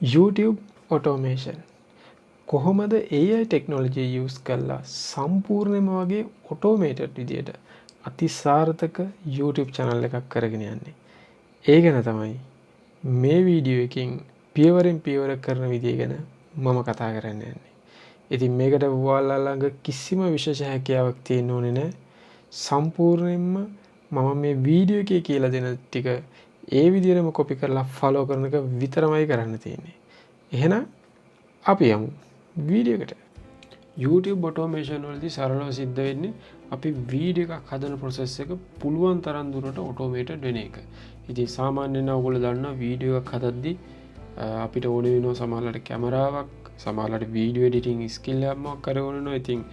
YouTube automation කොහොමද AI technology use කරලා සම්පූර්ණයෙන්ම වගේ ඔටෝමේටඩ් විදියට අතිසාර්ථක YouTube channel එකක් කරගෙන යන්නේ. ඒ ගැන තමයි මේ වීඩියෝ එකකින් පියවරෙන් පියවර කරන විදිය ගැන මම කතා කරන්න යන්නේ. ඉතින් මේකට ඔයාලා ළඟ කිසිම විශේෂ හැකියාවක් තියෙන්න ඕනේ නැහැ. සම්පූර්ණයෙන්ම මම මේ වීඩියෝ එකේ කියලා දෙන ටික ඒ විදිහටම කොපි කරලා ෆලෝ කරන එක විතරමයි කරන්න තියෙන්නේ. එහෙනම් අපි යමු වීඩියෝ එකට. YouTube automation වලදී සරලව සිද්ධ වෙන්නේ අපි වීඩියෝ එකක් හදන process එක පුළුවන් තරම් දුරට automated වෙන එක. ඉතින් සාමාන්‍යයෙන් ඔයගොල්ලෝ දන්නවා වීඩියෝ එකක් හදද්දී අපිට ඕන වෙනවා සමහරවිට කැමරාවක්, සමහරවිට වීඩියෝ එඩිටිං ස්කිල් එකක් මොකක් කරේ ඕන වෙනවා. ඉතින්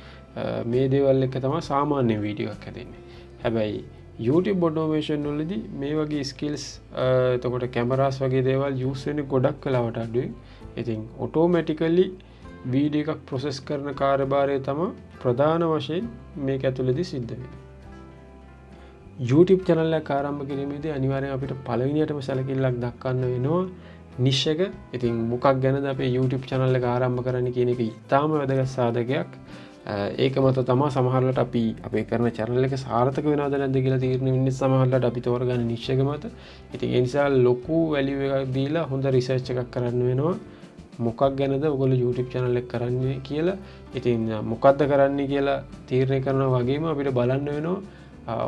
මේ දේවල් එක තමයි සාමාන්‍ය වීඩියෝ එකක් හදන්නේ. හැබැයි YouTube automation වලදී මේ වගේ ස්කිල්ස් එතකොට කැමරාස් වගේ දේවල් යූස් වෙන්නේ ගොඩක් වෙලාවට අඩුයි. ඉතින් ඔටෝමැටිකලි වීඩියෝ එකක් ප්‍රොසෙස් කරන කාර්යභාරය තමයි ප්‍රධාන වශයෙන් මේක ඇතුළතදී සිද්ධ වෙන්නේ. YouTube channel එකක් ආරම්භ කිරීමේදී අනිවාර්යෙන් අපිට පළවෙනියටම සැලකිල්ලක් දක්වන්න වෙනවා නිෂ් එක. ඉතින් මොකක් ගැනද අපේ YouTube channel එක ආරම්භ කරන්න කියන එක ඉතාම වැදගත් සාධකයක්. ඒක මත තමයි සමහරවිට අපි අපේ කරන channel එක සාර්ථක වෙනවද නැද්ද කියලා තීරණය වෙන්නේ සමහරවිට අපි තෝරගන්න නිෂ් එක මත. ඉතින් ඒ නිසා ලොකු වැලියු එකක් දීලා හොඳ රිසර්ච් එකක් කරන්න වෙනවා. මොකක් ගැනද ඔයගොල්ලෝ YouTube channel එක කරන්නේ කියලා. ඉතින් මොකද්ද කරන්නේ කියලා තීරණය කරනවා වගේම අපිට බලන්න වෙනවා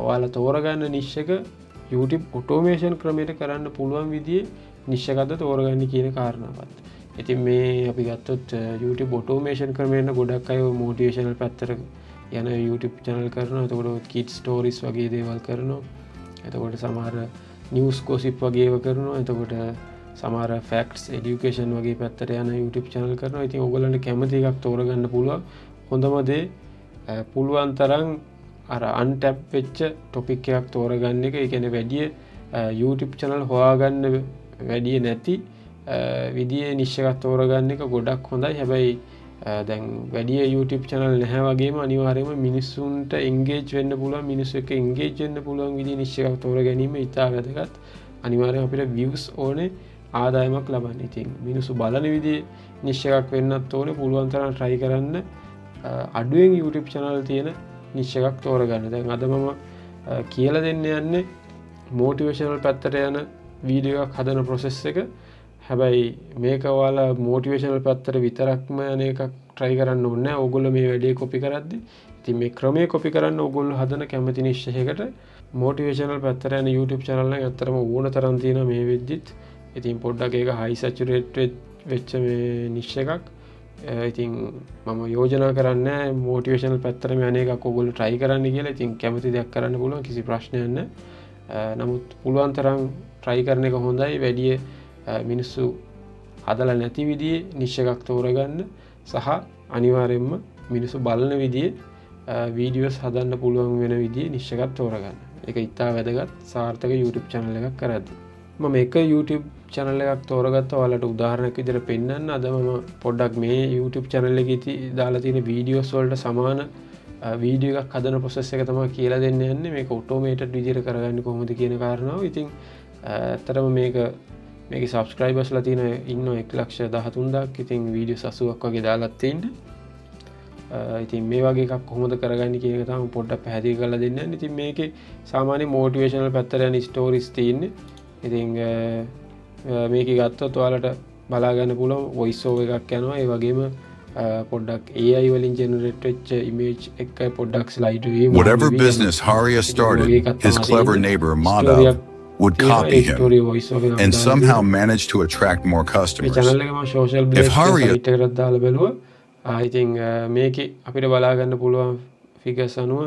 ඔයාලා තෝරගන්න නිෂ් එක YouTube automation ක්‍රමයට කරන්න පුළුවන් විදිහේ නිෂ් එකක්ද තෝරගන්නේ කියන කාරණාවත්. ඉතින් මේ අපි ගත්තොත් YouTube automation ක්‍රමයෙන් ගොඩක් අය motivational පැත්තට යන YouTube channel කරනවා. එතකොට kids stories වගේ දේවල් කරනවා. එතකොට සමහර news gossip වගේ ඒවා කරනවා. එතකොට සමහර facts education වගේ පැත්තට යන YouTube channel කරනවා. ඉතින් ඕගොල්ලන්ට කැමති එකක් තෝරගන්න පුළුවන්. හොඳම දේ පුළුවන් තරම් අර untap වෙච්ච topic එකක් තෝරගන්න එක. ඒ කියන්නේ වැඩි YouTube channel හොයාගන්න වැඩි නැති විදිහේ නිෂ් එකක් තෝරගන්න එක ගොඩක් හොඳයි. හැබැයි දැන් වැඩි YouTube channel නැහැ වගේම අනිවාර්යයෙන්ම මිනිස්සුන්ට engage වෙන්න පුළුවන්, මිනිස්සු එක්ක engage වෙන්න පුළුවන් විදිහේ නිෂ් එකක් තෝර ගැනීම ඉතා වැදගත්. අනිවාර්යයෙන් අපිට views ඕනේ, ආදායමක් ලබන්න. ඉතින් මිනිස්සු බලන විදිහේ නිෂ් එකක් වෙන්නත් ඕනේ. පුළුවන් තරම් try කරන්න අඩුවෙන් YouTube channel තියෙන නිෂ් එකක් තෝරගන්න. දැන් අද මම කියලා දෙන්න යන්නේ motivational පැත්තට යන වීඩියෝ එකක් හදන process එක. හැබැයි මේක ඔයාලා motivational පැත්තට විතරක්ම යන එකක් try කරන්න ඕනේ නැහැ. ඕගොල්ලෝ මේ වැඩේ copy කරද්දි ඉතින් මේ ක්‍රමයේ copy කරන්න ඕගොල්ලෝ හදන කැමති නිෂ් එකකට motivational පැත්තට යන YouTube channel එක ඇත්තටම ඕන තරම් තියෙනවා මේ වෙද්දිත්. ඉතින් පොඩ්ඩක් ඒක high saturated වෙච්ච මේ නිෂ් එකක්. ඉතින් මම යෝජනා කරන්නේ motivational පැත්තටම යන එකක් ඕගොල්ලෝ try කරන්න කියලා. ඉතින් කැමති දෙයක් කරන්න පුළුවන්, කිසි ප්‍රශ්නයක් නැහැ. නමුත් පුළුවන් තරම් try කරන එක හොඳයි. වැඩි මිනිස්සු හදලා නැති විදිහේ නිෂ් එකක් තෝරගන්න සහ අනිවාර්යයෙන්ම මිනිස්සු බලන විදිහේ වීඩියෝස් හදන්න පුළුවන් වෙන විදිහේ නිෂ් එකක් තෝරගන්න. ඒක ඉතා වැදගත් සාර්ථක YouTube channel එකක් කරද්දී. මම එක YouTube channel එකක් තෝරගත්තා ඔයාලට උදාහරණයක් විදිහට පෙන්නන්න. අද මම පොඩ්ඩක් මේ YouTube channel එකේ දාලා තියෙන වීඩියෝස් වලට සමාන වීඩියෝ එකක් හදන process එක තමයි කියලා දෙන්න යන්නේ. මේක automated විදිහට කරගන්නේ කොහොමද කියන කාරණාව. ඉතින් ඇත්තටම මේකේ subscribers ලා තියෙන ඉන්නවා 1,13,000ක්. ඉතින් වීඩියෝස් 80ක් වගේ දාලා තියෙන්නේ. ඉතින් මේ වගේ එකක් කොහොමද කරගන්නේ කියන එක තමයි පොඩ්ඩක් පැහැදිලි කරලා දෙන්න යන්නේ. ඉතින් මේකේ සාමාන්‍ය motivational පැත්තට යන stories තියෙන්නේ. ඉතින් මේක ගත්තොත් ඔයාලට බලා ගන්න පුළුවන් voice over එකක් යනවා. ඒ වගේම පොඩ්ඩක් AI වලින් generate වෙච්ච image එක පොඩ්ඩක් slide වීම. Whatever business Haria started, his clever neighbor Madhav would copy him and somehow manage to attract more customers. If Haria එකකට දාලා බලුවා ඉතින් මේකේ අපිට බලා ගන්න පුළුවන් figures අනුව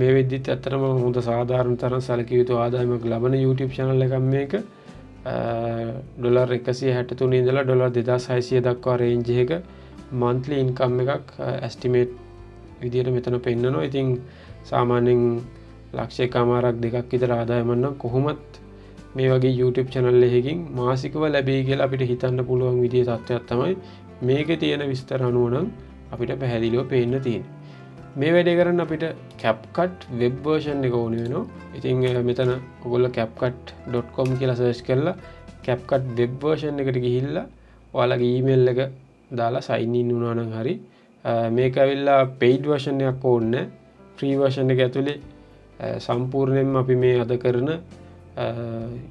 මේ වෙද්දිත් ඇත්තටම හොඳ සාධාරණ තරම් සැලකිය යුතු ආදායමක් ලබන YouTube channel එකක් මේක. $163 ඉඳලා $2600 දක්වා range එක monthly income එකක් estimate විදියට මෙතන පෙන්නනවා. ඉතින් සාමාන්‍යයෙන් ලක්ෂයකමාරක් දෙකක් විතර ආදායම නම් කොහොමත් මේ වගේ YouTube channel එකකින් මාසිකව ලැබෙයි කියලා අපිට හිතන්න පුළුවන් විදිහේ තත්ත්වයක් තමයි මේකේ තියෙන විස්තර අනුව නම් අපිට පැහැදිලිව පේන්න තියෙන්නේ. මේ වැඩේ කරන්න අපිට CapCut web version එක ඕනේ වෙනවා. ඉතින් මෙතන ඔයගොල්ලෝ capcut.com කියලා search කරලා CapCut web version එකට ගිහිල්ලා ඔයාලගේ ඊමේල් එක දාලා සයින් ඉන් වුණා නම් හරි. මේක ඇවිල්ලා paid version එකක් ඕනේ. free version එක ඇතුලේ සම්පූර්ණයෙන්ම අපි මේ අද කරන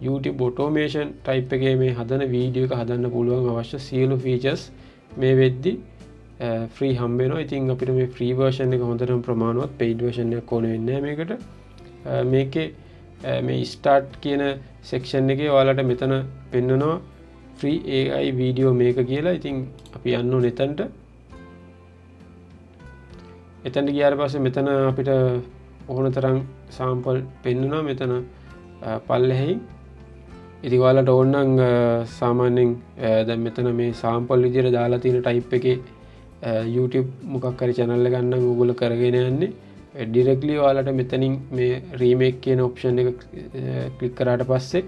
YouTube automation type එකේ මේ හදන වීඩියෝ එක හදන්න පුළුවන් අවශ්‍ය සියලු features මේ වෙද්දි free හම්බ වෙනවා. ඉතින් අපිට මේ free version එක හොඳටම ප්‍රමාණවත්, paid version එකක් ඕනේ වෙන්නේ නැහැ මේකට. මේකේ මේ start කියන section එකේ ඔයාලට මෙතන පෙන්නනවා free AI video maker කියලා. ඉතින් අපි යන්න ඕනේ එතනට. එතනට ගියාට පස්සේ මෙතන අපිට ඕන තරම් sample පෙන්නනවා මෙතන පල්ලෙහි. ඉතින් ඔයාලට ඕන නම් සාමාන්‍යයෙන් දැන් මෙතන මේ sample විදියට දාලා තියෙන type එකේ YouTube මොකක් හරි channel එක ගන්න නම් ඕගොල්ලෝ කරගෙන යන්නේ directly ඔයාලට මෙතනින් මේ remake කියන option එක click කරාට පස්සේ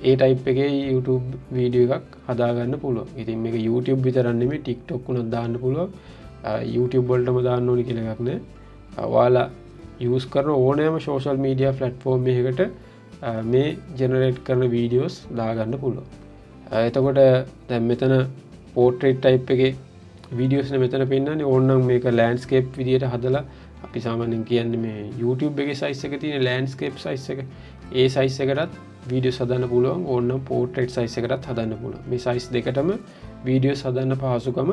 ඒ type එකේ YouTube video එකක් හදා ගන්න පුළුවන්. ඉතින් මේක YouTube විතරක් නෙමෙයි TikTok උනත් දාන්න පුළුවන්. YouTube වලටම දාන්න ඕනි කියලා එකක් නෑ. ඔයාලා use කරන ඕනෑම social media platform එකකට මේ generate කරන videos දාගන්න පුළුවන්. එතකොට දැන් මෙතන portrait type එකේ videos නේ මෙතන පෙන්නන්නේ. ඕනනම් මේක landscape විදියට හදලා අපි සාමාන්‍යයෙන් කියන්නේ මේ YouTube එකේ size එක තියෙන landscape size එක ඒ size එකටත් videos හදන්න පුළුවන්. ඕනනම් portrait size එකටත් හදන්න පුළුවන්. මේ size දෙකටම videos හදන්න පහසුකම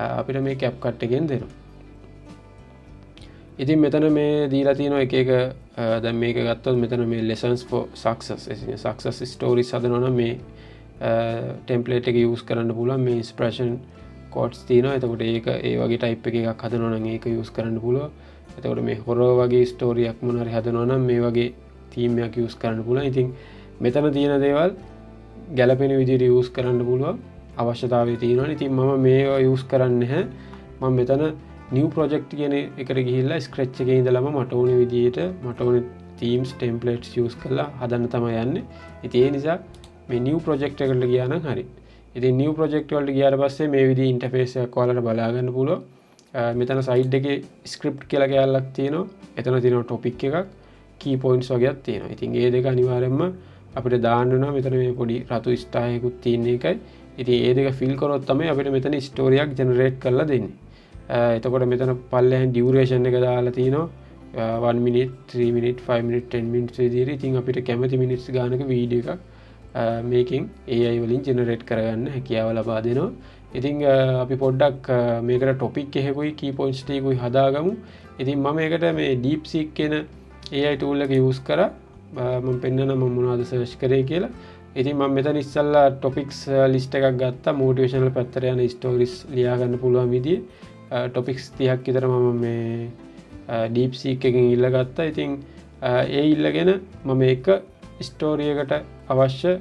අපිට මේ CapCut එකෙන් දෙනවා. ඉතින් මෙතන මේ දීලා තියෙනවා එක එක දැන් මේක ගත්තොත් මෙතන මේ lessons for success stories හදනවා නම් මේ template එක use කරන්න පුළුවන්. මේ inspiration quotes තියෙනවා. එතකොට ඒක ඒ වගේ type එකක් හදනවා නම් ඒක use කරන්න පුළුවන්. එතකොට මේ horror වගේ story එකක් මොන හරි හදනවා නම් මේ වගේ theme එකක් use කරන්න පුළුවන්. ඉතින් මෙතන තියෙන දේවල් ගැළපෙන විදිහට use කරන්න පුළුවන් අවශ්‍යතාවය තියෙනවා. ඉතින් මම මේවා use කරන්නේ නැහැ. මම මෙතන new project කියන එකට ගිහිල්ලා scratch එකේ ඉඳලාම මට ඕන විදිහට මට ඕන themes templates use කරලා හදන්න තමයි යන්නේ. ඉතින් ඒ නිසා මේ new project එකට ගියා නම් හරි. ඉතින් new project වලට ගියාට පස්සේ මේ විදිහේ interface එකක් ඔයාලට බලා ගන්න පුළුවන්. මෙතන side එකේ script කියලා කැලලක් තියෙනවා. එතන තියෙනවා topic එකක්, key points වගේක් තියෙනවා. ඉතින් මේ දෙක අනිවාර්යයෙන්ම අපිට දාන්න වෙනවා. මෙතන මේ පොඩි රතු star එකකුත් තියෙන එකයි. ඉතින් මේ දෙක fill කරොත් තමයි අපිට මෙතන story එකක් generate කරලා දෙන්නේ. එතකොට මෙතන පල්ලෙහාන් duration එක දාලා තිනවා 1 minute 3 minute 5 minute 10 minutes විදිහට. ඉතින් අපිට කැමති minutes ගානක වීඩියෝ එකක් මේකෙන් AI වලින් generate කරගන්න හැකියාව ලබා දෙනවා. ඉතින් අපි පොඩ්ඩක් මේකට topic එකකුයි key points ටිකකුයි හදාගමු. ඉතින් මම මේකට මේ DeepSeek කියන AI tool එක use කරා. මම පෙන්නන මම මොනවද search කරේ කියලා. ඉතින් මම මෙතන ඉස්සල්ලා topics list එකක් ගත්තා. motivational පැත්තට යන stories ලියා ගන්න පුළුවන් විදිහේ topics 30ක් විතර මම මේ DeepSeek එකෙන් ඉල්ලගත්තා. ඉතින් ඒ ඉල්ලගෙන මම එක story එකට අවශ්‍ය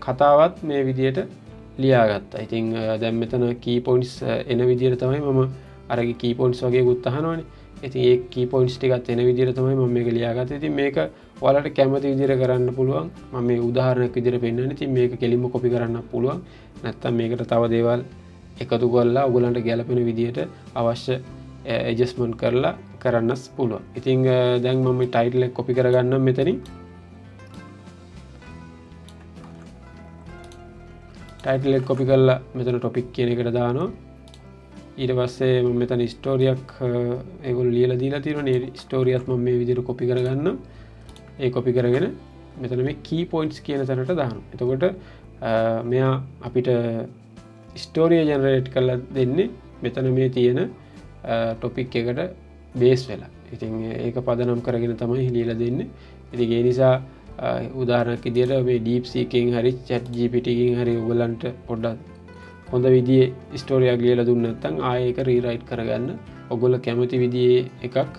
කතාවත් මේ විදිහට ලියාගත්තා. ඉතින් දැන් මෙතන key points එන විදිහට තමයි මම අරගේ key points වගේ උත් අහනවනේ. ඉතින් ඒ key points ටිකත් එන විදිහට තමයි මම මේක ලියාගත්තේ. ඉතින් මේක ඔයාලට කැමති විදිහට කරන්න පුළුවන්. මම මේ උදාහරණයක් විදිහට පෙන්නන්නේ. ඉතින් මේක කෙලින්ම copy කරන්නත් පුළුවන්. නැත්නම් මේකට තව දේවල් එකතු කරලා ඔයගලන්ට ගැලපෙන විදිහට අවශ්‍ය adjustment කරලා කරන්නත් පුළුවන්. ඉතින් දැන් මම මේ title එක copy කරගන්නම් මෙතනින්. title එක copy කරලා මෙතන topic කියන එකට දානවා. ඊට පස්සේ මම මෙතන story එකක් ඒගොල්ලෝ ලියලා දීලා තියෙනවානේ. ඒ story එකත් මම මේ විදිහට copy කරගන්නම්. ඒ copy කරගෙන මෙතන මේ key points කියන තැනට දානවා. එතකොට මෙයා අපිට story generate කරලා දෙන්නේ මෙතන මේ තියෙන topic එකට base වෙලා. ඉතින් ඒක පදනම් කරගෙන තමයි ලියලා දෙන්නේ. ඉතින් ඒ නිසා උදාහරණයක් විදියට මේ DeepSeek එකෙන් හරි ChatGPT එකෙන් හරි ඔයගලන්ට පොඩ්ඩක් හොඳ විදිහේ story එකක් ලියලා දුන්න නැත්නම් ආයෙ ඒක rewrite කරගන්න ඔයගොල්ලෝ කැමති විදිහේ එකක්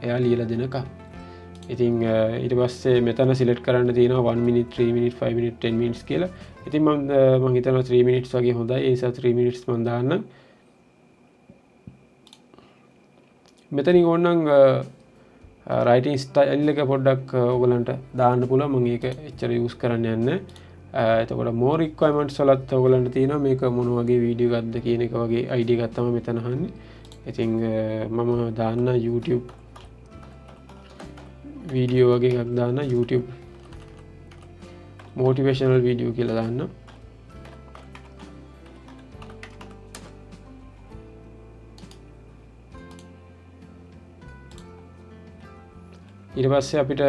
එයා ලියලා දෙනකම්. ඉතින් ඊට පස්සේ මෙතන select කරන්න තියෙනවා 1 minute 3 minute 5 minute 10 minutes කියලා. ඉතින් මම හිතනවා 3 minutes වගේ හොඳයි. ඒ නිසා 3 minutes මම දාන්නම්. මෙතනින් ඕනනම් writing style එක පොඩ්ඩක් ඔයගලන්ට දාන්න පුළුවන්. මම ඒක එච්චර use කරන්න යන්නේ. එතකොට more requirements වලත් ඔයගලන්ට තියෙනවා මේක මොන වගේ වීඩියෝ එකක්ද කියන එක වගේ idea එකක් තමයි මෙතන අහන්නේ. ඉතින් මම දාන්න YouTube වීඩියෝ වගේ එකක් දාන්න. YouTube motivational video කියලා දාන්න. ඊට පස්සේ අපිට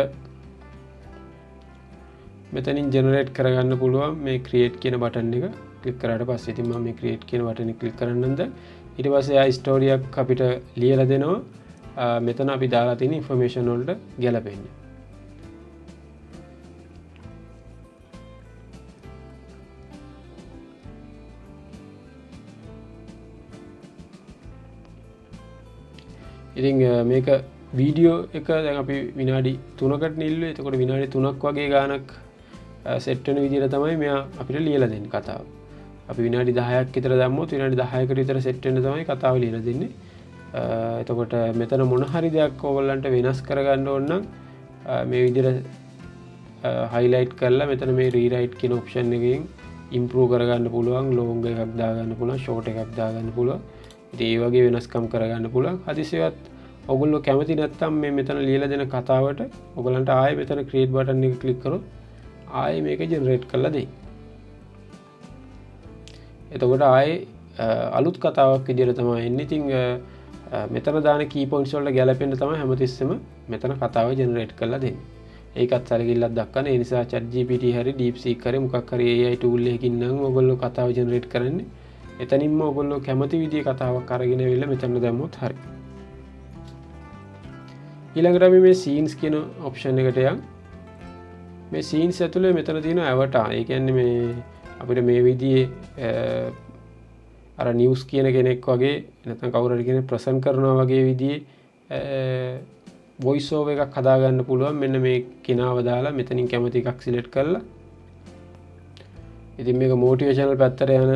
මෙතනින් ජෙනරේට් කරගන්න පුළුවන් මේ ක්‍රියේට් කියන බටන් එක ක්ලික් කරාට පස්සේ ඉතින් මම මේ ක්‍රියේට් කියන බටන් එක ක්ලික් කරන්නද ඊට පස්සේ ආ ස්ටෝරියක් අපිට ලියලා දෙනවා මෙතන අපි දාලා තියෙන ඉන්ෆර්මේෂන් වලට ගැලපෙන්නේ. ඉතින් මේක වීඩියෝ එක දැන් අපි විනාඩි 3කට නිල්ලුවේ. එතකොට විනාඩි 3ක් වගේ ගානක් සෙට් වෙන විදිහට තමයි මෙයා අපිට ලියලා දෙන්නේ කතාව. අපි විනාඩි 10ක් විතර දැම්මොත් විනාඩි 10කට විතර සෙට් වෙන්න තමයි කතාව ලියලා දෙන්නේ. එතකොට මෙතන මොන හරි දෙයක් ඕගොල්ලන්ට වෙනස් කරගන්න ඕන නම් මේ විදිහට highlight කරලා මෙතන මේ rewrite කියන option එකෙන් improve කරගන්න පුළුවන්, long එකක් දාගන්න පුළුවන්, short එකක් දාගන්න පුළුවන්. ඉතින් ඒ වගේ වෙනස්කම් කරගන්න පුළුවන්. හදිසියවත් ඔයගොල්ලෝ කැමති නැත්නම් මේ මෙතන ලියලා දෙන කතාවට ඔයගලන්ට ආයෙ මෙතන create button එක click කරොත් ආයෙ මේක generate කරලා දෙයි. එතකොට ආයෙ අලුත් කතාවක් විදිහට තමයි එන්නේ. ඉතින් මෙතන දාන key points වලට ගැලපෙන්න තමයි හැමතිස්සෙම මෙතන කතාව generate කරලා දෙන්නේ. ඒකත් සැලකිල්ලක් දක්වන. ඒ නිසා ChatGPT හරි DeepSeek හරි මොකක් හරි AI tool එකකින් නම් ඔයගොල්ලෝ කතාව generate කරන්නේ. එතනින්ම ඔයගොල්ලෝ කැමති විදිහේ කතාවක් අරගෙන එවිල්ලා මෙතන දැම්මොත් හරි. ඊළඟට අපි මේ scenes කියන option එකට යන්. මේ scenes ඇතුලේ මෙතන තියෙන avatar. ඒ කියන්නේ මේ අපිට මේ විදිහේ අර නිවුස් කියන කෙනෙක් වගේ නැත්නම් කවුරු හරි කෙනෙක් ප්‍රසන්ට් කරනවා වගේ විදිහේ වොයිස් ඕවර් එකක් හදාගන්න පුළුවන්. මෙන්න මේ කෙනාව දාලා මෙතනින් කැමති එකක් සිලෙක්ට් කරලා. ඉතින් මේක මොටිවේෂනල් පැත්තට යන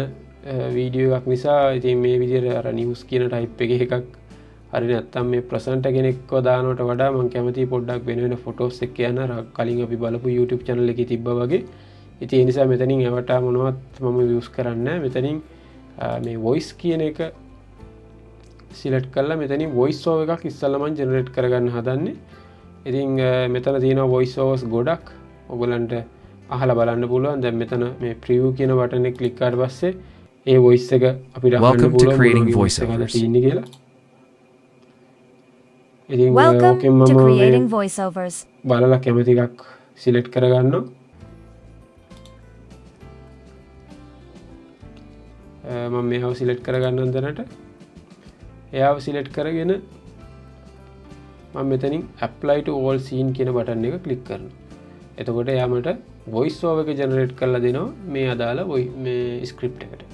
වීඩියෝ එකක් නිසා ඉතින් මේ විදිහට අර නිවුස් කියන ටයිප් එකේ එකක් හරි නැත්නම් මේ ප්‍රසන්ට් කෙනෙක්ව දානවට වඩා මම කැමතියි පොඩ්ඩක් වෙන වෙන ෆොටෝස් එක්ක යන අර කලින් අපි බලපු YouTube channel එකේ තිබ්බා වගේ. ඉතින් ඒ නිසා මෙතනින් avatar මොනවත් මම යූස් කරන්නේ නැහැ. මෙතනින් මේ voice කියන එක සිලෙක්ට් කරලා මෙතනින් voice over එකක් ඉස්සෙල්ලා මම ජෙනරේට් කරගන්න හදන්නේ. ඉතින් මෙතන තියෙනවා voice overs ගොඩක්. ඔයගලන්ට අහලා බලන්න පුළුවන්. දැන් මෙතන මේ preview කියන බටන් එක ක්ලික් කරාට පස්සේ ඒ voice එක අපිට අහන්න පුළුවන් creating voice overs කියලා. ඉතින් Welcome to creating voiceovers. බලලා කැමති එකක් සිලෙක්ට් කරගන්නවා. මම මේව සිලෙක්ට් කරගන්න දැනට එයාව සිලෙක්ට් කරගෙන මම මෙතනින් apply to all scene කියන බටන් එක ක්ලික් කරනවා. එතකොට එයා මට voice over එක ජෙනරේට් කරලා දෙනවා මේ අදාළ මේ ස්ක්‍රිප්ට් එකට.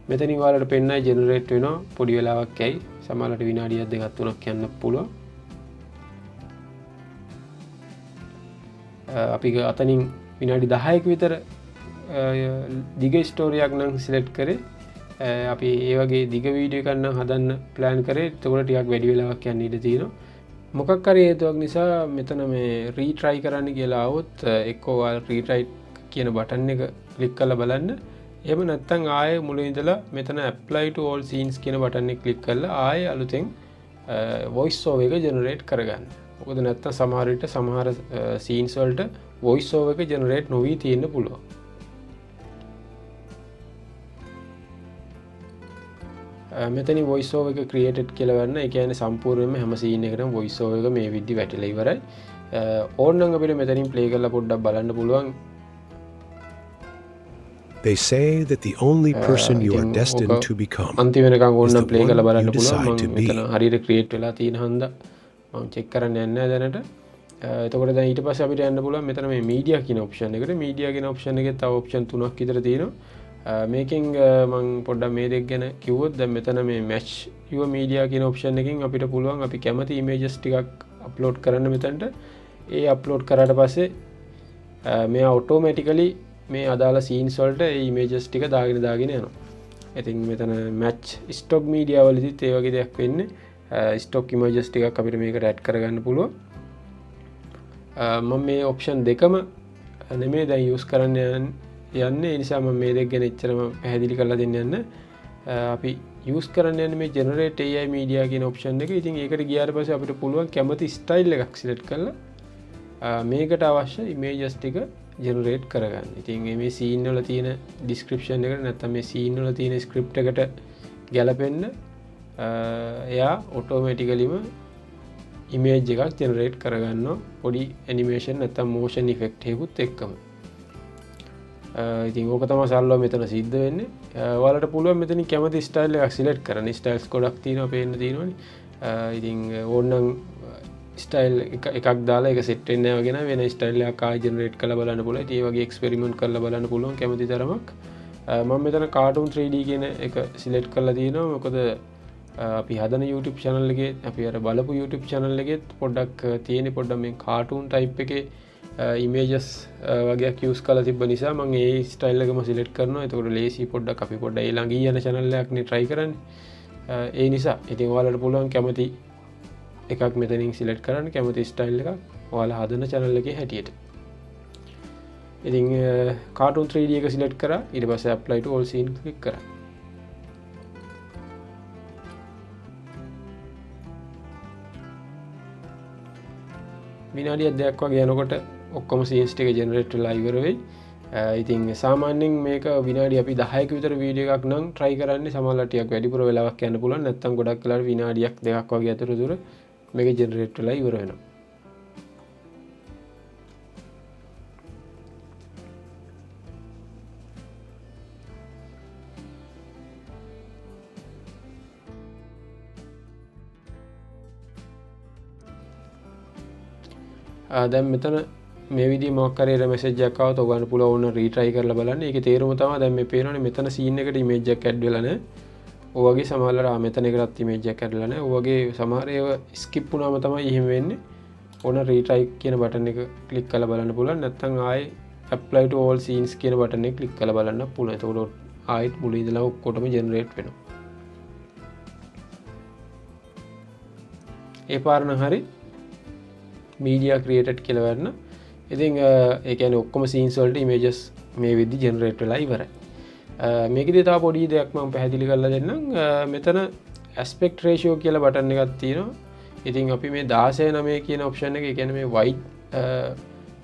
මෙතනින් ඔයාලට පෙන්නයි ජෙනරේට් වෙනවා. පොඩි වෙලාවක් යයි. සමහරවිට විනාඩියක් දෙකක් තුනක් යන්න පුළුවන්. අපි අතනින් විනාඩි 10ක විතර දිග ස්ටෝරියක් නම් සිලෙක්ට් කරේ. අපි ඒ වගේ දිග වීඩියෝ එකක් නම් හදන්න ප්ලෑන් කරේ. ඒකට ටිකක් වැඩි වෙලාවක් යන්න ඉඩ තියෙනවා. මොකක් හරි හේතුවක් නිසා මෙතන මේ රීට්‍රයි කරන්න කියලා આવොත් එක්කෝ ඔයාලා රීට්‍රයි කියන බටන් එක ක්ලික් කරලා බලන්න. එහෙම නැත්නම් ආයෙ මුලින් ඉඳලා මෙතන apply to all scenes කියන බටන් එක ක්ලික් කරලා ආයෙ අලුතෙන් voice over එක generate කරගන්න. මොකද නැත්නම් සමහර විට සමහර scenes වලට voice over එක generate නොවි තියෙන්න පුළුවන්. මෙතන voice over එක created කියලා ගන්න. ඒ කියන්නේ සම්පූර්ණයෙන්ම හැම scene එකකටම voice over එක මේ විදිහට වැටලා ඉවරයි. ඕනනම් අපිට මෙතනින් play කරලා පොඩ්ඩක් බලන්න පුළුවන්. They say that the only person you are destined to become අන්තිම වෙනකන් is ඕනනම් the play කරලා one බලන්න you පුළුවන්. decide to මම be. මෙතන හරියට create වෙලා තියෙන හන්ද මම check කරන්න යන්නේ නැහැ දැනට. එතකොට දැන් ඊට පස්සේ අපිට යන්න පුළුවන් මෙතන මේ media කියන option එකට. media කියන option එකේ තව option 3ක් විතර තියෙනවා. මේකෙන් මම පොඩ්ඩක් මේ දෙක ගැන කිව්වොත් දැන් මෙතන මේ match your media කියන option එකෙන් අපිට පුළුවන් අපි කැමති images ටිකක් upload කරන්න මෙතනට. ඒ upload කරාට පස්සේ මෙයා automatically මේ අදාළ scenes වලට ඒ images ටික දාගෙන යනවා. ඉතින් මෙතන match stock media වලදීත් ඒ වගේ දෙයක් වෙන්නේ. stock images ටිකක් අපිට මේකට add කරගන්න පුළුවන්. මම මේ option දෙකම නෙමෙයි දැන් use කරන්න යන්නේ. ඒ නිසා මම මේ දෙක ගැන එච්චරම පැහැදිලි කරලා දෙන්න යන්න. අපි use කරන්න යන්නේ මේ generate AI media කියන option එක. ඉතින් ඒකට ගියාට පස්සේ අපිට පුළුවන් කැමති style එකක් select කරලා මේකට අවශ්‍ය images ටික generate කරගන්න. ඉතින් මේ scene වල තියෙන description එකට නැත්නම් මේ scene වල තියෙන script එකට ගැලපෙන්න එයා automaticallyම ඉමේජ් එකක් ජෙනරේට් කරගන්නවා පොඩි ඇනිමේෂන් නැත්තම් මෝෂන් ඉෆෙක්ට් එකකුත් එක්කම. ඉතින් ඕක තමයි සරලව මෙතන සිද්ධ වෙන්නේ. ඔයාලට පුළුවන් මෙතනින් කැමති ස්ටයිල් එකක් සිලෙක්ට් කරන්න. ස්ටයිල්ස් ගොඩක් තියෙනවා පේන්න තියෙනවනේ. ඉතින් ඕනනම් ස්ටයිල් එකක් දාලා ඒක සෙට් වෙන්නේ නැහැ වගේ නම් වෙන ස්ටයිල් එකක් ආයෙ ජෙනරේට් කරලා බලන්න පුළුවන්. ඉතින් ඒ වගේ එක්ස්පෙරිමන්ට් කරලා බලන්න පුළුවන් කැමති තරමක්. මම මෙතන කාටුන් 3D කියන එක සිලෙක්ට් කරලා තියෙනවා. මොකද අපි හදන YouTube channel එකේ අපි අර බලපු YouTube channel එකෙත් පොඩ්ඩක් තියෙන පොඩ්ඩක් මේ කාටුන් type එකේ images වගේක් use කරලා තිබ්බ නිසා මම ඒ ස්ටයිල් එකම සිලෙක්ට් කරනවා. එතකොට ලේසි පොඩ්ඩක් අපි පොඩ්ඩක් ඒ ළඟින් යන channel එකක් නේ try කරන්නේ. ඒ නිසා ඉතින් ඔයාලට පුළුවන් කැමති එකක් මෙතනින් සිලෙක්ට් කරන්න කැමති ස්ටයිල් එකක් ඔයාලා හදන channel එකේ හැටියට. ඉතින් cartoon 3D එක සිලෙක්ට් කරා ඊට පස්සේ apply to all scene click කරා. විනාඩියක් දෙකක් වගේ යනකොට ඔක්කොම scenes ටික generate වෙලා ඉවර වෙයි. ඉතින් සාමාන්‍යයෙන් මේක විනාඩි අපි 10ක විතර වීඩියෝ එකක් නම් try කරන්නේ සමහරවිට ටිකක් වැඩිපුර වෙලාවක් යන්න පුළුවන්. නැත්නම් ගොඩක් වෙලාවට විනාඩියක් දෙකක් වගේ අතරතුර මේක generate වෙලා ඉවර වෙනවා. දැන් මෙතන මේ විදිහේ මොකක් හරි එරර් මැසේජ් එකක් ආවොත් ඔයගොල්ලෝ පුළුවන් ඕන රීට්‍රයි කරලා බලන්න. ඒකේ තේරුම තමයි දැන් මේ පේනවනේ මෙතන සීන් එකට ඉමේජ් එකක් ඇඩ් වෙලා නැහැ. ඔය වගේ සමහරවල් මෙතන එකටත් ඉමේජ් එකක් ඇඩ් වෙලා නැහැ. ඔය වගේ සමහර ඒවා ස්කිප් වුණාම තමයි එහෙම වෙන්නේ. ඕන රීට්‍රයි කියන බටන් එක ක්ලික් කරලා බලන්න පුළුවන්. නැත්නම් ආයේ apply to all scenes කියන බටන් එක ක්ලික් කරලා බලන්න පුළුවන්. එතකොට ආයෙත් මුලින් ඉඳලා ඔක්කොටම ජෙනරේට් වෙනවා. ඒ පාරණ හරි media created කියලා වරන. ඉතින් ඒ කියන්නේ ඔක්කොම scenes වලට images මේ විදිහට generate වෙලා ඉවරයි. මේකෙදි තව පොඩි දෙයක් මම පැහැදිලි කරලා දෙන්නම්. මෙතන aspect ratio කියලා බටන් එකක් තියෙනවා. ඉතින් අපි මේ 16:9 කියන option එක, ඒ කියන්නේ මේ wide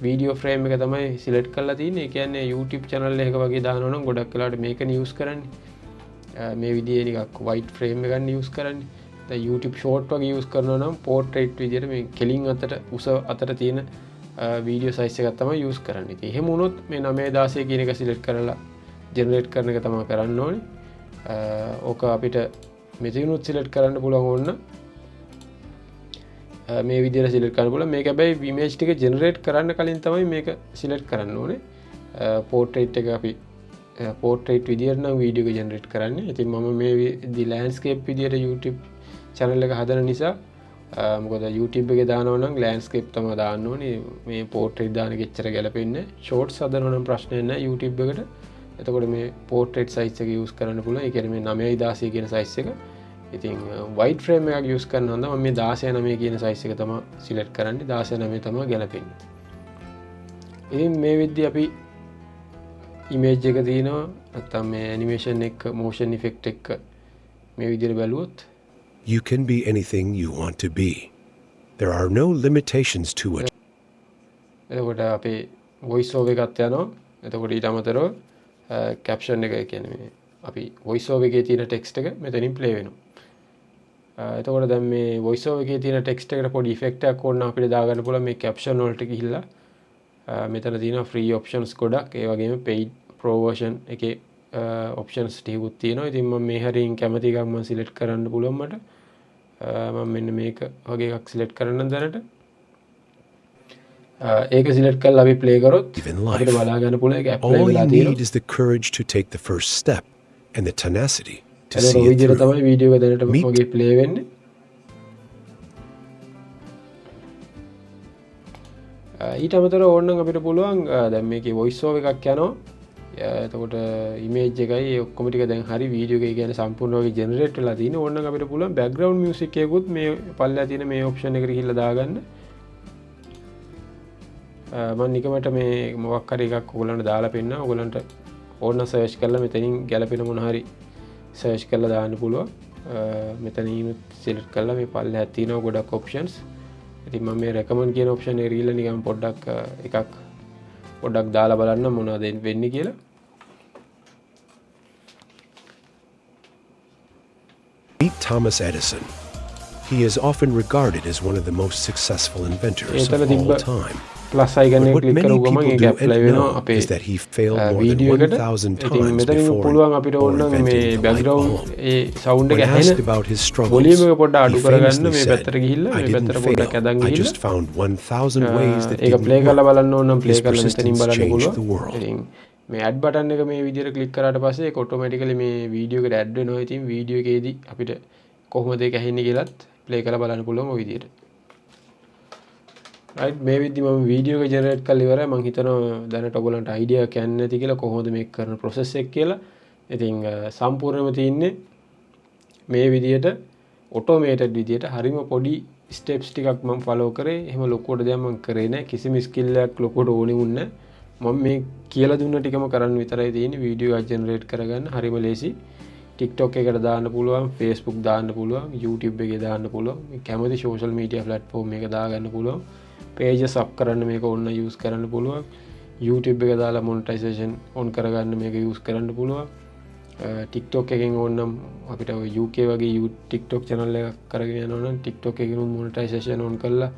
video frame එක තමයි select කරලා තියෙන්නේ. ඒ කියන්නේ YouTube channel එකක වගේ දානවා නම් ගොඩක් වෙලාවට මේකනේ use කරන්නේ. මේ විදිහේ නිකක් wide frame එකක් use කරන්නේ. YouTube short වගේ use කරනවා නම් portrait විදියට මේ කෙලින් අතට උස අතට තියෙන video size එකක් තමයි use කරන්නේ. ඉතින් එහෙම වුණොත් මේ 9:16 කියන එක select කරලා generate කරන එක තමයි කරන්න ඕනේ. ඕක අපිට මෙතනුත් select කරන්න පුළුවන් ඕන. මේ විදියට select කරන්න පුළුවන්. මේක හැබැයි image ටික generate කරන්න කලින් තමයි මේක select කරන්න ඕනේ. portrait එක අපි portrait විදියට නම් video එක generate කරන්නේ. ඉතින් මම මේ landscape විදියට YouTube channel එක හදන නිසා මොකද YouTube එකේ දානවා නම් landscape තමයි දාන්න ඕනේ. මේ portrait දාන එක එච්චර ගැලපෙන්නේ නැහැ. shorts හදනවා නම් ප්‍රශ්නයක් නැහැ YouTube එකට. එතකොට මේ portrait size එක use කරන්න පුළුවන්. ඒ කියන්නේ මේ 9:16 කියන size එක. ඉතින් wide frame එකක් use කරනවා නම් මම මේ 16:9 කියන size එක තමයි select කරන්නේ. 16:9 තමයි ගැලපෙන්නේ. ඉතින් මේ විදිහට අපි image එක තියෙනවා. නැත්නම් මේ animation එක motion effect එක මේ විදිහට බැලුවොත් You can be anything you want to be. There are no limitations to it. එතකොට අපේ voice over එකත් යනවා. එතකොට ඊට අමතරව caption එක කියන්නේ මේ අපි voice over එකේ තියෙන text එක මෙතනින් play වෙනවා. එතකොට දැන් මේ voice over එකේ තියෙන text එකට පොඩි effect එකක් ඕන අපිට දාගන්න පුළුවන් මේ caption වලට ගිහිල්ලා මෙතන තියෙනවා free options ගොඩක්. ඒ වගේම paid pro version එකේ options ටිකකුත් තියෙනවා. ඉතින් මම මේ හැරින් කැමති එකක් මම select කරන්න පුළුවන් මට. මම මෙන්න මේක වගේ එකක් select කරන්න දැනට. ඒක select කරලා අපි play කරොත් අපිට බලා ගන්න පුළුවන් ඒක apply All වෙලා you තියෙනවා. need is the courage to take the first step and the tenacity to ඒක see ඔය it විදිහට through. තමයි වීඩියෝ එක දැනට Meet- වගේ play වෙන්නේ. ඊට අමතරව ඕනනම් අපිට පුළුවන් දැන් මේකේ voice over එකක් යනවා. එතකොට image එකයි ඔක්කොම ටික දැන් හරි වීඩියෝ එකේ කියන්නේ සම්පූර්ණ වගේ generate වෙලා තියෙන්නේ. ඕනනම් අපිට පුළුවන් background music එකකුත් මේ පල්ලෙහා තියෙන මේ option එකට ගිහිල්ලා දාගන්න. මම නිකමට මේ මොකක් හරි එකක් ඔයගලන්ට දාලා පෙන්නනවා. ඔයගලන්ට ඕන search කරලා මෙතනින් ගැලපෙන මොන හරි search කරලා දාන්න පුළුවන්. මෙතනින් select කරලා මේ පල්ලෙහා තියෙනවා ගොඩක් options. ඉතින් මම මේ recommend කියන option එක ගිහිල්ලා නිකන් පොඩ්ඩක් එකක් පොඩ්ඩක් දාලා බලන්න මොනවද වෙන්නේ කියලා. Meet Thomas Edison. He is often regarded as one of the most successful inventors එතන of all තිබ්බ time. ප්ලස් අයිකන් But එක what ක්ලික් many කරුව ගමන් people ඒක do ඇප්ලයි and වෙනවා know අපේ is that he failed more than video එකට 1,000 ඉතින් times මෙතනින් before පුළුවන් අපිට ඕන මේ inventing the light background bulb. A sound එක When ඇහෙන asked about his volume struggles, එක පොඩ්ඩක් අඩු he කරගන්න famously මේ said, පැත්තට ගිහිල්ලා "I මේ didn't පැත්තට fail. පොඩ්ඩක් ඇදන් I ගිහිල්ලා just found 1,000 ways that ඒක ප්ලේ didn't කරලා work." බලන්න ඕන නම් ප්ලේ His කරලා මෙතනින් persistence බලන්න changed පුළුවන් the world. ඉතින් මේ ඇඩ් බටන් එක මේ විදිහට ක්ලික් කරාට පස්සේ ඒක ඔටෝමැටිකලි මේ වීඩියෝ එකට ඇඩ් වෙනවා ඉතින් වීඩියෝ එකේදී අපිට කොහොමද ඒක ඇහෙන්නේ කියලාත් ප්ලේ කරලා බලන්න පුළුවන් ওই විදිහට right මේ විදිහට මම වීඩියෝ එක ජෙනරේට් කරලා ඉවරයි මම හිතනවා දැනට ඔයගොල්ලන්ට අයිඩියා එකක් නැති කියලා කොහොමද මේක කරන process එක කියලා ඉතින් සම්පූර්ණයෙන්ම තියෙන්නේ මේ විදිහට ඔටෝමේටඩ් විදිහට හරිම පොඩි ස්ටෙප්ස් ටිකක් මම ෆලෝ කරේ එහෙම ලොකුවට දෙයක් මම කරේ නැහැ කිසිම ස්කිල් එකක් ලොකුවට ඕනේ වුණේ නැහැ මම මේ කියලා දුන්න ටිකම කරන්න විතරයි තියෙන්නේ වීඩියෝ එක ජෙනරේට් කරගන්න හරිම ලේසි TikTok එකට දාන්න පුළුවන් Facebook දාන්න පුළුවන් YouTube එකේ දාන්න පුළුවන් කැමති social media platform එක දාගන්න පුළුවන් pages up කරන්න මේක ඕන use කරන්න පුළුවන් YouTube එක දාලා monetization on කරගන්න මේක use කරන්න පුළුවන් TikTok එකෙන් ඕනනම් අපිට ඔය UK වගේ TikTok channel එකක් කරගෙන යනවා නම් TikTok එකෙන් monetization on කරලා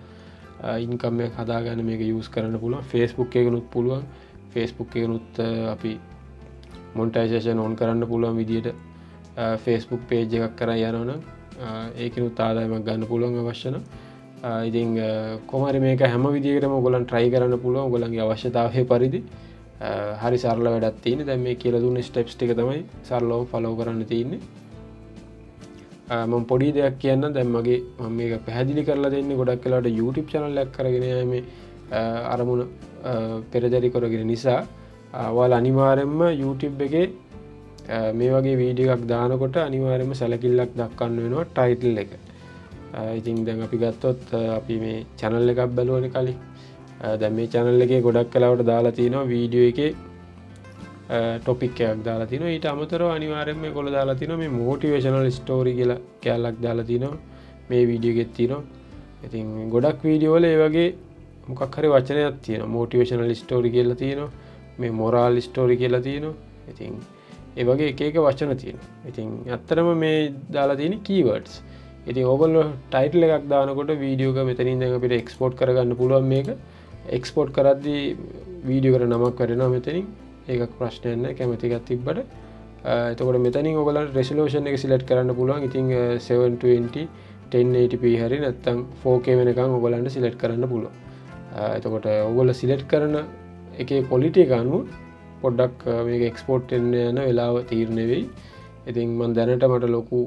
income එක හදාගන්න මේක use කරන්න පුළුවන් Facebook එකෙනුත් පුළුවන් Facebook එකෙනුත් අපි monetization on කරන්න පුළුවන් විදියට Facebook page එකක් කරන් යනවනම් ඒකිනුත් ආදායමක් ගන්න පුළුවන් අවශ්‍ය නම් ඉතින් කොහොම හරි මේක හැම විදියකටම ඔයගොල්ලන් try කරන්න පුළුවන් ඔයගොල්ලන්ගේ අවශ්‍යතාවය පරිදි හරි සරල වැඩක් තියෙන්නේ දැන් මේ කියලා දුන්න steps ටික තමයි සරලව follow කරන්න තියෙන්නේ මම පොඩි දෙයක් කියන්න දැන් මම මේක පැහැදිලි කරලා දෙන්නේ ගොඩක් වෙලාවට YouTube channel එකක් කරගෙන යෑමේ අරමුණ පෙරදරි කරගෙන නිසා ඔයාලා අනිවාර්යයෙන්ම YouTube එකේ මේ වගේ වීඩියෝ එකක් දානකොට අනිවාර්යයෙන්ම සැලකිල්ලක් දක්වන්න වෙනවා ටයිටල් එක. ඉතින් දැන් අපි ගත්තොත් අපි මේ channel එකක් බලුවනේ කලින්. දැන් මේ channel එකේ ගොඩක් වෙලාවට දාලා තිනවා වීඩියෝ එකේ topic එකක් දාලා තිනවා. ඊට අමතරව අනිවාර්යයෙන්ම මේගොල්ලෝ දාලා තිනවා මේ motivational story කියලා කැලක් දාලා තිනවා. මේ වීඩියෝ එකෙත් තිනවා. ඉතින් ගොඩක් වීඩියෝ වල ඒ වගේ මොකක් හරි වචනයක් තියෙනවා. motivational story කියලා තියෙනවා. මේ moral story කියලා තියෙනවා. ඉතින් ඒ වගේ එක එක වචන තියෙනවා. ඉතින් ඇත්තටම මේ දාලා තියෙන keywords. ඉතින් ඕගොල්ලෝ ටයිටල් එකක් දානකොට වීඩියෝ එක මෙතනින් දැන් අපිට එක්ස්පෝර්ට් කරගන්න පුළුවන් මේක. එක්ස්පෝර්ට් කරද්දී වීඩියෝ එකට නමක් වැටෙනවා මෙතනින්. ඒකක් ප්‍රශ්නයක් නැහැ කැමති එකක් තිබ්බට. එතකොට මෙතනින් ඕගොල්ලන්ට resolution එක select කරන්න පුළුවන්. ඉතින් 720 1080p හරි නැත්නම් 4K වෙනකන් ඕගොල්ලන්ට select කරන්න පුළුවන්. එතකොට ඕගොල්ලෝ select කරන එකේ quality එක අනුව පොඩ්ඩක් මේක එක්ස්පෝර්ට් වෙන්න යන වෙලාව තීරණය වෙයි. ඉතින් මම දැනට මට ලොකු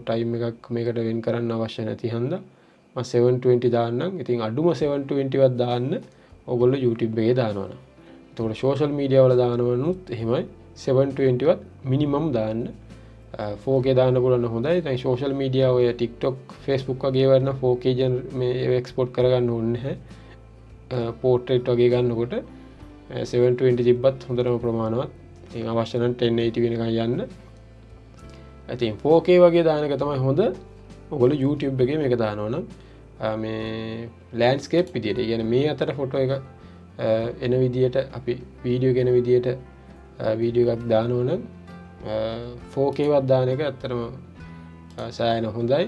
ටයිම් එකක් මේකට වෙන් කරන්න අවශ්‍ය නැති හන්දා මම 720 දාන්නම්. ඉතින් අඩුම 720 වත් දාන්න ඕගොල්ලෝ YouTube එකේ දානවනම්. එතකොට social media වල දානවනුත් එහෙමයි 720 වත් minimum දාන්න. 4K දාන්න පුළුවන් හොඳයි. දැන් social media ඔය TikTok Facebook වගේ වර්ණ 4K මේ එක්ස්පෝර්ට් කරගන්න ඕනේ නැහැ. portrait වගේ ගන්නකොට 720 තිබ්බත් හොඳටම ප්‍රමාණවත්. ඉතින් අවශ්‍ය නම් 1080 වෙනකන් යන්න. ඉතින් 4K වගේ දාන එක තමයි හොඳ. ඔයගොල්ලෝ YouTube එකේ මේක දානවා නම් මේ landscape විදියට. ඒ කියන්නේ මේ අතර ෆොටෝ එක එන විදියට අපි වීඩියෝ එක එන විදියට වීඩියෝ එකක් දානවා නම් 4K වත් දාන එක ඇත්තටම සෑහෙන හොඳයි.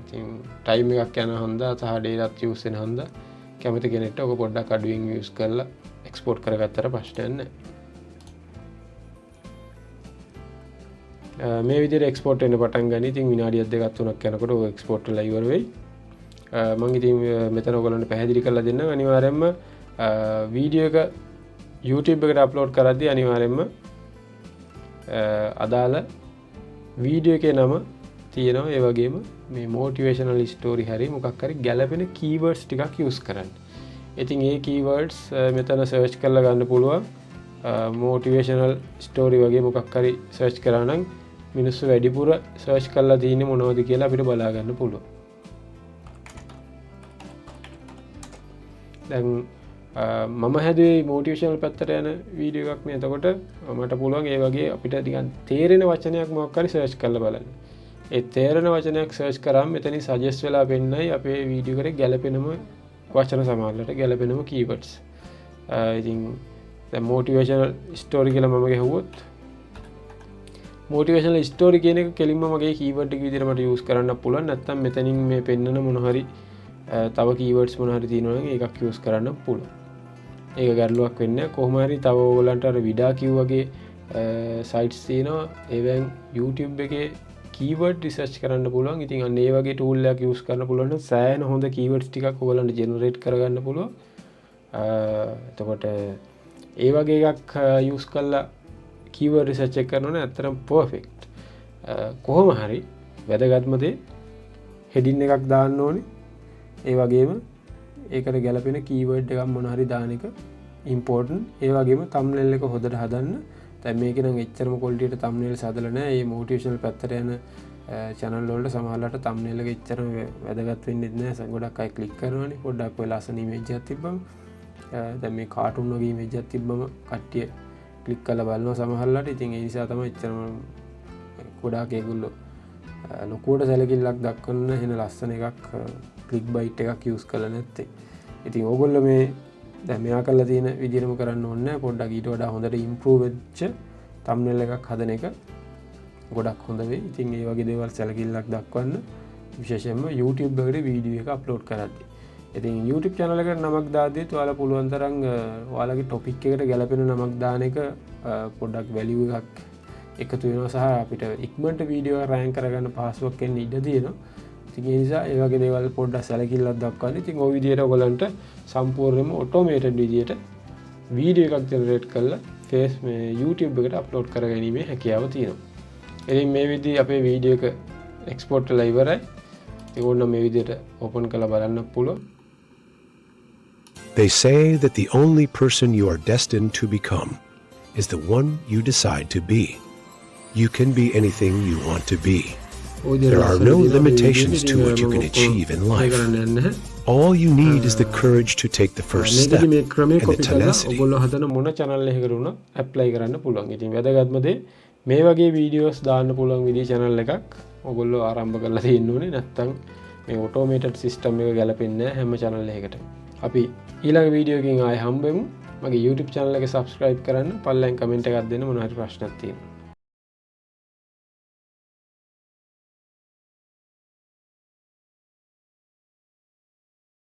ඉතින් ටයිම් එකක් යන හන්දා සහ ඩේටාත් යූස් වෙන හන්දා කැමති කෙනෙක්ට ඔක පොඩ්ඩක් අඩුවෙන් යූස් කරලා එක්ස්පෝර්ට් කරගත්තට ප්‍රශ්නයක් නැහැ. මේ විදිහට එක්ස්පෝර්ට් වෙන්න පටන් ගනි. ඉතින් විනාඩියක් දෙකක් තුනක් යනකොට ඔය එක්ස්පෝර්ට් වෙලා ඉවර වෙයි. මම ඉතින් මෙතන ඔයගලන්ට පැහැදිලි කරලා දෙන්නම්. අනිවාර්යයෙන්ම වීඩියෝ එක YouTube එකට අප්ලෝඩ් කරද්දී අනිවාර්යයෙන්ම අදාළ වීඩියෝ එකේ නම තියෙනවා. ඒ වගේම මේ motivational story හරි මොකක් හරි ගැළපෙන keywords ටිකක් use කරන්න. ඉතින් ඒ keywords මෙතන search කරලා ගන්න පුළුවන්. motivational story වගේ මොකක් හරි search කරා නම් මිනිස්සු වැඩිපුර search කරලා තියෙන්නේ මොනවද කියලා අපිට බලා ගන්න පුළුවන්. දැන් මම හැදුවේ motivational පැත්තට යන වීඩියෝ එකක් නේ. එතකොට මට පුළුවන් ඒ වගේ අපිට ටිකක් තේරෙන වචනයක් මොකක් හරි search කරලා බලන්න. ඒ තේරෙන වචනයක් search කරාම මෙතනින් suggest වෙලා පෙන්නයි අපේ වීඩියෝ එකේ ගැළපෙනම වචන සමානලට ගැළපෙනම keywords. ඉතින් දැන් motivational story කියලා මම ගහුවොත් මොටිවේෂනල් ස්ටෝරි කියන එක කෙලින්ම මගේ කීවර්ඩ් එක විදිහට මට යූස් කරන්න පුළුවන්. නැත්නම් මෙතනින් මේ පෙන්නන මොන හරි තව කීවර්ඩ්ස් මොන හරි තියෙනවා නම් ඒකක් යූස් කරන්න පුළුවන්. ඒක ගැටලුවක් වෙන්නේ නැහැ. කොහොම හරි තව ඕගලන්ට අර විඩා කිව් වගේ සයිට්ස් තියෙනවා. ඒවෙන් YouTube එකේ කීවර්ඩ් රිසර්ච් කරන්න පුළුවන්. ඉතින් අන්න ඒ වගේ ටූල් එකක් යූස් කරන්න පුළුවන් නම් සෑහෙන හොඳ කීවර්ඩ්ස් ටිකක් ඔයගලන්ට ජෙනරේට් කරගන්න පුළුවන්. එතකොට ඒ වගේ එකක් යූස් කරලා කීවර්ඩ් රිසර්ච් එක කරනවා නම් ඇත්තටම පර්ෆෙක්ට්. කොහොම හරි වැදගත්ම දේ හෙඩින් එකක් දාන්න ඕනේ. ඒ වගේම ඒකට ගැලපෙන කීවර්ඩ් එකක් මොන හරි දාන එක ඉම්පෝර්ටන්ට්. ඒ වගේම තම්බ්නෙල් එක හොඳට හදන්න. දැන් මේක නම් එච්චරම ක්වොලිටියට තම්බ්නෙල්ස් හදලා නැහැ. මේ මොටිවේෂනල් පැත්තට යන channel වලට සමහරවිට තම්බ්නෙල් එක එච්චරම වැදගත් වෙන්නේ නැහැ. ගොඩක් අය ක්ලික් කරනවානේ. පොඩ්ඩක් ඔය ලස්සන ඉමේජ් එකක් තිබ්බම දැන් මේ කාටුන් වගේ ඉමේජ් එකක් තිබ්බම කට්ටිය ක්ලික් කරලා බලනවා සමහරවිට. ඉතින් ඒ නිසා තමයි එච්චරම ගොඩාක් ඒගොල්ලෝ ලොකුවට සැලකිල්ලක් දක්වන්න එහෙන ලස්සන එකක් ක්ලික් බයිට් එකක් යූස් කරලා නැත්තේ. ඉතින් ඕගොල්ලෝ මේ දැන් මෙයා කරලා තියෙන විදිහටම කරන්න ඕනේ නැහැ. පොඩ්ඩක් ඊට වඩා හොඳට ඉම්ප්‍රූව් වෙච්ච තම්බ්නෙල් එකක් හදන එක ගොඩක් හොඳ වෙයි. ඉතින් ඒ වගේ දේවල් සැලකිල්ලක් දක්වන්න විශේෂයෙන්ම YouTube එකට වීඩියෝ එක අප්ලෝඩ් කරද්දී. ඉතින් YouTube channel එකට නමක් දාද්දිත් ඔයාලා පුළුවන් තරම් ඔයාලගේ topic එකට ගැලපෙන නමක් දාන එක පොඩ්ඩක් value එකක් එකතු වෙනවා සහ අපිට ඉක්මනට වීඩියෝ එක රෑන්ක් කරගන්න පහසුවක් එන්න ඉඩ තියෙනවා. ඉතින් ඒ නිසා ඒ වගේ දේවල් පොඩ්ඩක් සැලකිල්ලක් දක්වන්න. ඉතින් ওই විදිහට ඔයගලන්ට සම්පූර්ණයෙන්ම ඔටෝමේටඩ් විදිහට වීඩියෝ එකක් ජෙනරේට් කරලා මේ YouTube එකට අප්ලෝඩ් කරගැනීමේ හැකියාව තියෙනවා. ඉතින් මේ විදිහේ අපේ වීඩියෝ එක එක්ස්පෝර්ට් වෙලා ඉවරයි. ඒගොල්ලෝ මේ විදිහට ඕපන් කරලා බලන්න පුළුවන්. They say that the only person you are destined to become is the one you decide to be. You can be anything you want to be. There are no limitations to what you can achieve in life. All you need is the courage to take the first step and the tenacity. ඔයගොල්ලෝ හදන මොන channel එකකට උනත් apply කරන්න පුළුවන්. ඉතින් වැදගත්ම දේ මේ වගේ වීඩියෝස් දාන්න පුළුවන් විදිහේ channel එකක් ඔයගොල්ලෝ ආරම්භ කරලා තියෙන්න ඕනේ. නැත්නම් මේ automated system එක ගැලපෙන්නේ නැහැ හැම channel එකකටම. අපි ඊළඟ වීඩියෝ එකකින් ආයෙ හම්බෙමු. මගේ YouTube channel එක subscribe කරන්න, පල්ලෙන් comment එකක් දෙන්න මොනවා හරි ප්‍රශ්නක් තියෙනවා.